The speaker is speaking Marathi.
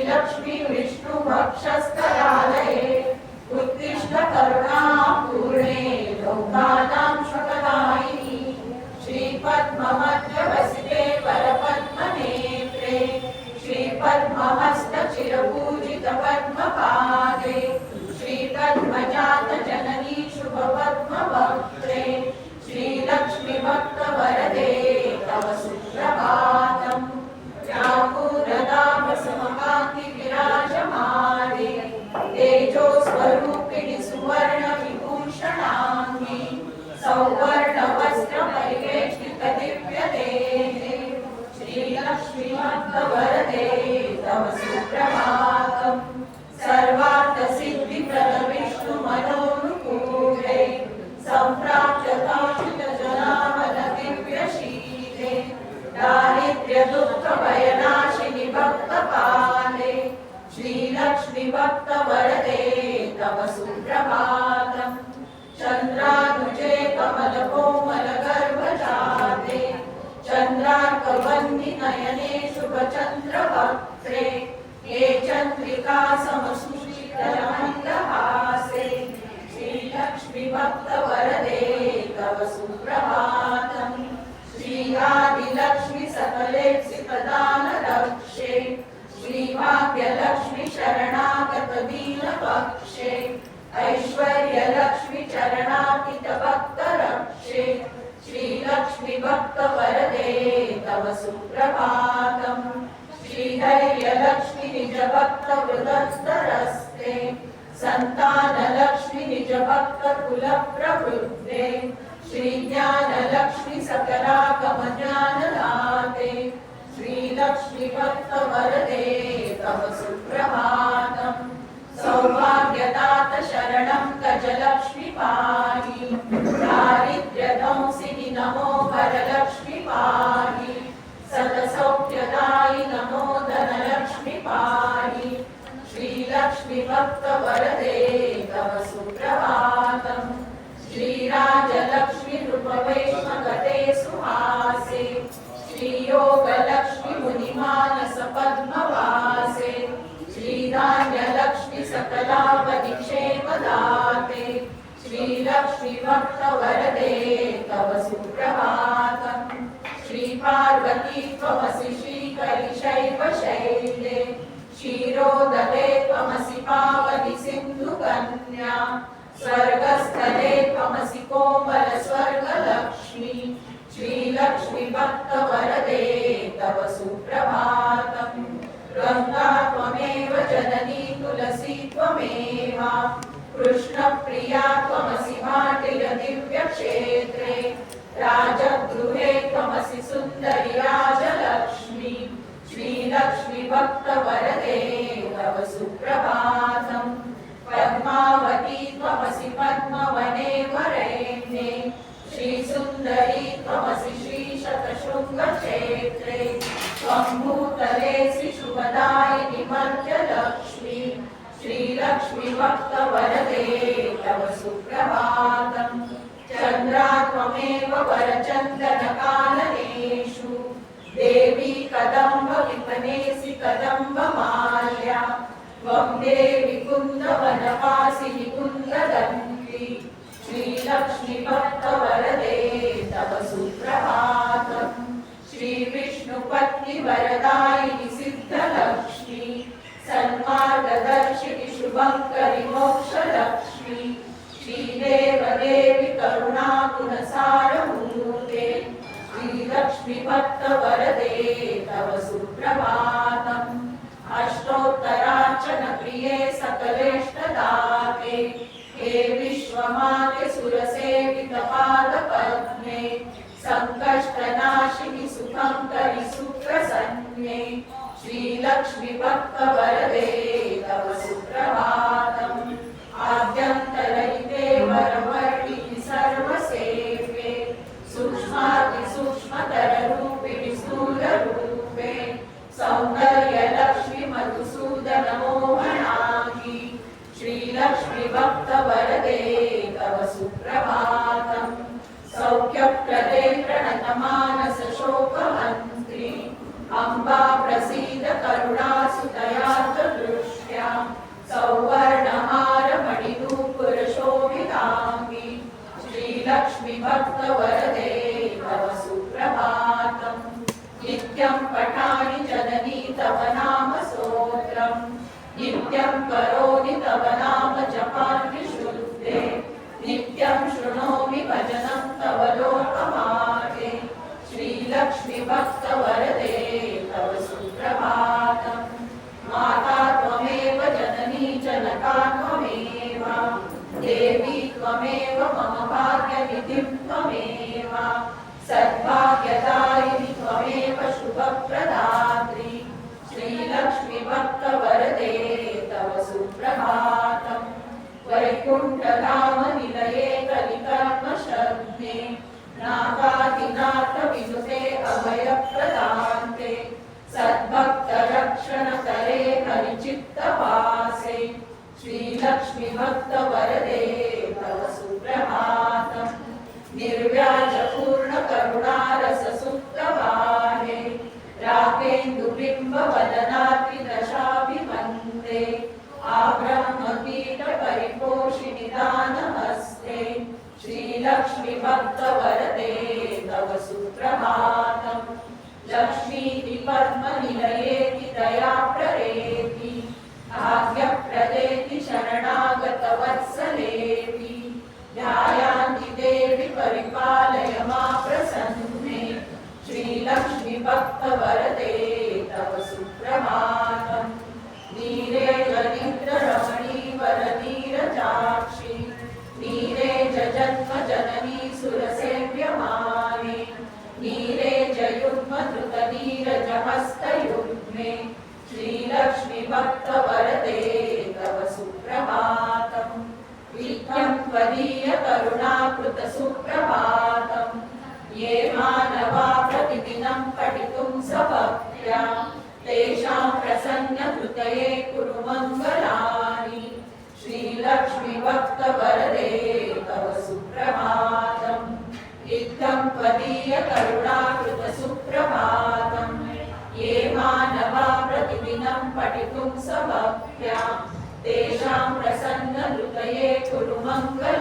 लक्ष्मी विष्णु वक्षस्थलालये उत्तिष्ठ करुणापूर्णे लोकानां शुभदायिनी श्रीपद्ममध्यवसिते वरपद्मनेत्रे श्रीपद्महस्तचिरपूजितपद्मपादे श्रीपद्मजातजननी शुभपद्मवक्त्रे श्रीलक्ष्मीभक्तवरदे तव सुप्रभातम् व्याकुलदाभसमकान्तिविराजमाने तेजोस्वरूपिणि सुवर्णविभूषणाङ्गी सौवर्णवस्त्रपरिवेष्टितदिव्यदेहे श्रीलक्ष्मीभक्तवरदे तव सुप्रभातम् सर्वार्थसिद्धिप्रदविष्णुमनोनुकूले सम्प्राप्यताचितजनामलदिव्यशीले दारिद्र्यदुःखभयनाशिनि भक्तपाले श्रीलक्ष्मीभक्तवरदे तव सुप्रभातम् चन्द्रानुजे कमलकोमलगर्भजाते चन्द्रार्कवह्निनयने शुभचन्द्रवक्त्रे ये चन्द्रिका समसुशीतलमन्दहासे श्रीलक्ष्मीभक्तवरदे तव सुप्रभातम् श्रीआदिलक्ष्मी सकलेप्सितदानरक्षे श्रीभाग्यलक्ष्मी शरणागतदीनवक्षे ऐश्वर्यलक्ष्मी चरणार्पितभक्तरक्षे श्रीलक्ष्मीभक्तवरदे तव सुप्रभातम् श्रीधैर्यलक्ष्मी निजभक्तवृदस्तरस्ते सन्तानलक्ष्मी निजभक्तकुलप्रवृद्धे श्रीज्ञानलक्ष्मी सकलागमज्ञानदाते श्रीलक्ष्मीभक्तवरदे तव सुप्रभातम् सौभाग्यदात शरणं गजलक्ष्मी पाहि दारिद्र्यदंसिनि नमो वरलक्ष्मी पाहि सतसौख्यदायि नमो धनलक्ष्मी पाहि श्रीलक्ष्मीभक्तवरदे तव सुप्रभातम् श्रीराजलक्ष्मी नृपवैष्णवगते सुहासे श्रीयोगलक्ष्मी मुनिमानसपद्मवासे श्रीधान्यलक्ष्मी सकलावनिक्षेमदाते श्रीलक्ष्मीभक्तवरदे तव सुप्रभातम् श्रीपार्वती त्वमसि श्रीकरिशैव शैले क्षीरोदके त्वमसि पावनि सिन्धुकन्या स्वर्गस्थले त्वमसि कोमलस्वर्गलक्ष्मी श्रीलक्ष्मीभक्तवरदे तव सुप्रभातम् गङ्गा त्वमेव जननी तुलसी त्वमेव कृष्णप्रिया त्वमसि भाटिरदिव्यक्षेत्रे राजगृहे त्वमसि सुन्दरि राजलक्ष्मी श्रीलक्ष्मीभक्तवरदे तव सुप्रभातम् पद्मावती त्वमसि पद्मवने वरेण्ये श्रीसुन्दरी त्वमसि श्रीशतशृङ्गक्षेत्रे त्वं भूतले श्रीशुभदायिनि मध्यलक्ष्मी श्रीलक्ष्मीभक्तवरदे तव सुप्रभातम् चन्द्रा त्वमेव वरचन्दनकाननेषु देवी कदम्बविपनेसि कदम्बमाल्या त्वं देवी कुन्दवनवासिनि कुन्ददन्ती श्रीलक्ष्मीभक्तवरदे तव सुप्रभातम् श्रीविष्णुपत्निवरदायिनि सिद्धलक्ष्मी सन्मार्गदर्शिनि शुभङ्करि मोक्षलक्ष्मी श्रीदेवदेवी करुणागुणसारमूर्ते श्रीलक्ष्मीभक्तवरदे तव सुप्रभातम् अष्टोत्तरार्चनप्रिये सकलेष्टदाते हे विश्वमाते सुरसेवितपादपद्मे सङ्कष्टनाशिनि सुखङ्करि सुप्रसन्ने श्रीलक्ष्मीभक्तवरदे तव सुप्रभातम् आद्यन्तरहिते वरवर्णिनि सर्वसेवे सूक्ष्मातिसूक्ष्मतररूपिणि स्थूलरूपे सौन्दर्यलक्ष्मी मधुसूदनमोहनाङ्गी श्रीलक्ष्मीभक्तवरदे तव सुप्रभातम् सौख्यप्रदे प्रणतमानसशोकहन्त्री अम्बा प्रसीद करुणासुतयार्त नित्यं पठामि जननी तव नाम स्तोत्रम् नित्यं करोमि तव नाम जपान् विशुद्धे नित्यं शृणोमि भजनं तव लोकमाते श्रीलक्ष्मी भक्तवरदे तव सुप्रभातम् माता त्वमेव जननी जनका त्वमेव देवी त्वमेव मम भाग्यनिधिं त्वमेव सद्भाग्यदायिनि त्वमेव शुभप्रदात्री श्रीलक्ष्मी भक्तवरदे तव सुप्रभातम् वैकुण्ठधाम निलये कलिकल्मषग्ने नागाधिनाथ विनुते अभयप्रदान्ते सद्भक्तरक्षणकरे हरिचित्तवासे श्रीलक्ष्मी भक्तवरदे तव सुप्रभातम् निर्व्याजपूर्णकरुणारससुप्तवाहे राकेन्दुबिम्बवदनात्रिदशाभिवन्दे आब्रह्मकीटपरिपोषिनिदानहस्ते श्रीलक्ष्मी भक्तवरदे तव सुप्रभातम् लक्ष्मीति पद्मनिलयेति दया प्ररेति भाग्यप्रदेति शरणागतवत्सलेति ध्यायान्ति देवि परिपालय मा प्रसन्ने श्रीलक्ष्मी भक्तवरदे तव सुप्रभातम् नीरेजनिद्ररमणी वरनीरजाक्षी नीरेजजन्मजननी सुरसेव्यमाने नीरेजयुग्मधृतनीरजहस्तयुग्मे श्रीलक्ष्मी भक्तवरदे तव सुप्रभातम् नित्यं त्वदीय करुणाकृत सुप्रभातम् ये मानवा प्रतिदिनं पठितुं सभक्त्या तेषां प्रसन्नहृदये कुरु मङ्गलानि श्रीलक्ष्मी भक्तवरदे तव सुप्रभातम् नित्यं त्वदीय करुणाकृत सुप्रभातम् ये मानवा प्रतिदिनं पठितुं सभक्त्या तेषां प्रसन्नहृदये कुरु मङ्गलानि